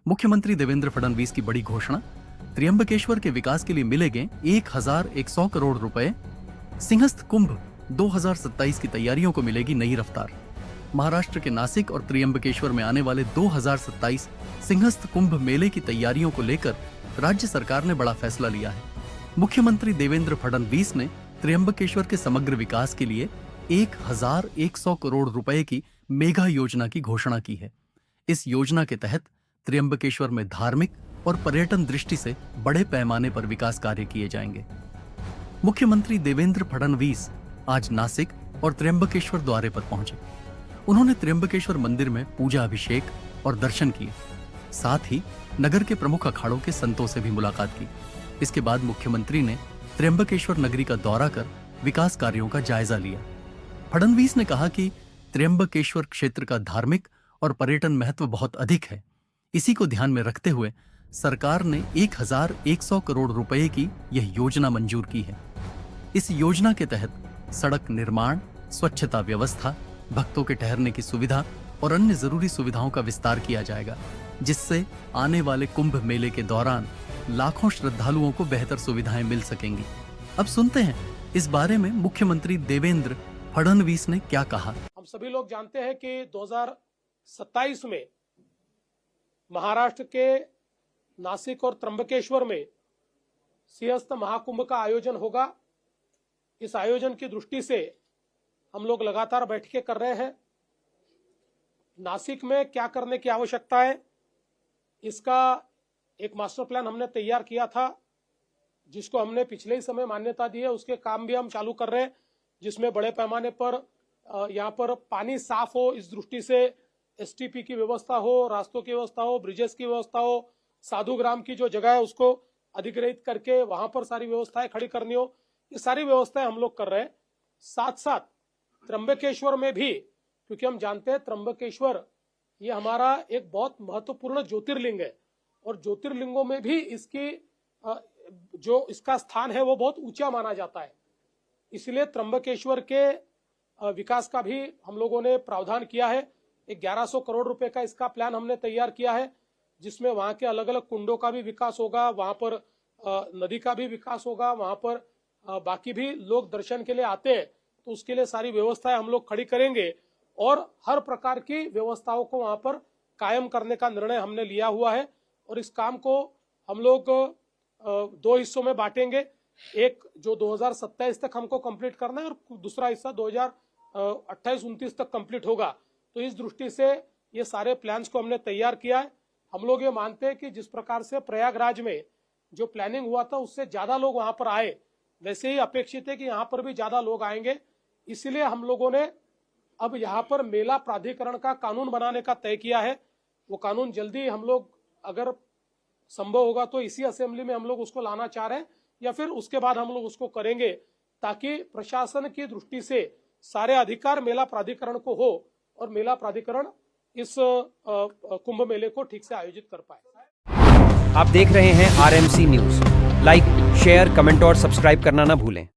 मुख्यमंत्री देवेंद्र फडणवीस की बड़ी घोषणा, त्र्यंबकेश्वर के विकास के लिए मिलेंगे 1100 करोड़ रुपए। सिंहस्थ कुंभ 2027 की तैयारियों को मिलेगी नई रफ्तार। महाराष्ट्र के नासिक और त्र्यंबकेश्वर में आने वाले 2027 सिंहस्थ कुंभ मेले की तैयारियों को लेकर राज्य सरकार ने बड़ा फैसला लिया है। मुख्यमंत्री देवेंद्र फडणवीस ने त्र्यंबकेश्वर के समग्र विकास के लिए 1100 करोड़ रुपए की मेगा योजना की घोषणा की है। इस योजना के तहत त्र्यंबकेश्वर में धार्मिक और पर्यटन दृष्टि से बड़े पैमाने पर विकास कार्य किए जाएंगे। मुख्यमंत्री देवेंद्र फडणवीस आज नासिक और त्र्यंबकेश्वर द्वारे पर पहुंचे। उन्होंने त्र्यंबकेश्वर मंदिर में पूजा अभिषेक और दर्शन किए। साथ ही नगर के प्रमुख अखाड़ों के संतों से भी मुलाकात की। इसके बाद मुख्यमंत्री ने त्र्यंबकेश्वर नगरी का दौरा कर विकास कार्यों का जायजा लिया। फडणवीस ने कहा कि त्र्यंबकेश्वर क्षेत्र का धार्मिक और पर्यटन महत्व बहुत अधिक है। इसी को ध्यान में रखते हुए सरकार ने 1100 करोड़ रुपए की यह योजना मंजूर की है। इस योजना के तहत सड़क निर्माण, स्वच्छता व्यवस्था, भक्तों के ठहरने की सुविधा और अन्य जरूरी सुविधाओं का विस्तार किया जाएगा, जिससे आने वाले कुंभ मेले के दौरान लाखों श्रद्धालुओं को बेहतर सुविधाएं मिल सकेंगी। अब सुनते हैं इस बारे में मुख्यमंत्री देवेंद्र फडणवीस ने क्या कहा। हम सभी लोग जानते हैं कि 2027 में महाराष्ट्र के नासिक और त्र्यंबकेश्वर में सिंहस्थ महाकुंभ का आयोजन होगा। इस आयोजन की दृष्टि से हम लोग लगातार बैठकें कर रहे हैं। नासिक में क्या करने की आवश्यकता है, इसका एक मास्टर प्लान हमने तैयार किया था, जिसको हमने पिछले ही समय मान्यता दी है। उसके काम भी हम चालू कर रहे हैं, जिसमें बड़े पैमाने पर यहाँ पर पानी साफ हो, इस दृष्टि से एसटीपी की व्यवस्था हो, रास्तों की व्यवस्था हो, ब्रिजेस की व्यवस्था हो, साधु ग्राम की जो जगह है उसको अधिग्रहित करके वहां पर सारी व्यवस्थाएं खड़ी करनी हो। ये सारी व्यवस्थाएं हम लोग कर रहे हैं। साथ साथ त्र्यंबकेश्वर में भी, क्योंकि हम जानते हैं त्र्यंबकेश्वर ये हमारा एक बहुत महत्वपूर्ण ज्योतिर्लिंग है और ज्योतिर्लिंगों में भी इसकी जो इसका स्थान है वो बहुत ऊंचा माना जाता है। इसलिए त्र्यंबकेश्वर के विकास का भी हम लोगों ने प्रावधान किया है। 1100 करोड़ रुपए का इसका प्लान हमने तैयार किया है, जिसमें वहां के अलग अलग कुंडों का भी विकास होगा, वहां पर नदी का भी विकास होगा, वहां पर बाकी भी लोग दर्शन के लिए आते हैं तो उसके लिए सारी व्यवस्थाएं हम लोग खड़ी करेंगे और हर प्रकार की व्यवस्थाओं को वहां पर कायम करने का निर्णय हमने लिया हुआ है। और इस काम को हम लोग 2 हिस्सों में बांटेंगे। एक जो 2027 तक हमको कंप्लीट करना है और दूसरा हिस्सा 2028-29 तक कंप्लीट होगा। तो इस दृष्टि से ये सारे प्लान्स को हमने तैयार किया है। हम लोग ये मानते हैं कि जिस प्रकार से प्रयागराज में जो प्लानिंग हुआ था उससे ज्यादा लोग वहां पर आए, वैसे ही अपेक्षित है कि यहाँ पर भी ज्यादा लोग आएंगे। इसलिए हम लोगों ने अब यहाँ पर मेला प्राधिकरण का कानून बनाने का तय किया है। वो कानून जल्दी हम लोग, अगर संभव होगा तो इसी असेंबली में हम लोग उसको लाना चाह रहे हैं या फिर उसके बाद हम लोग उसको करेंगे, ताकि प्रशासन की दृष्टि से सारे अधिकार मेला प्राधिकरण को हो और मेला प्राधिकरण इस कुंभ मेले को ठीक से आयोजित कर पाए। आप देख रहे हैं RMC news. Like, share, comment और सब्सक्राइब करना ना भूलें।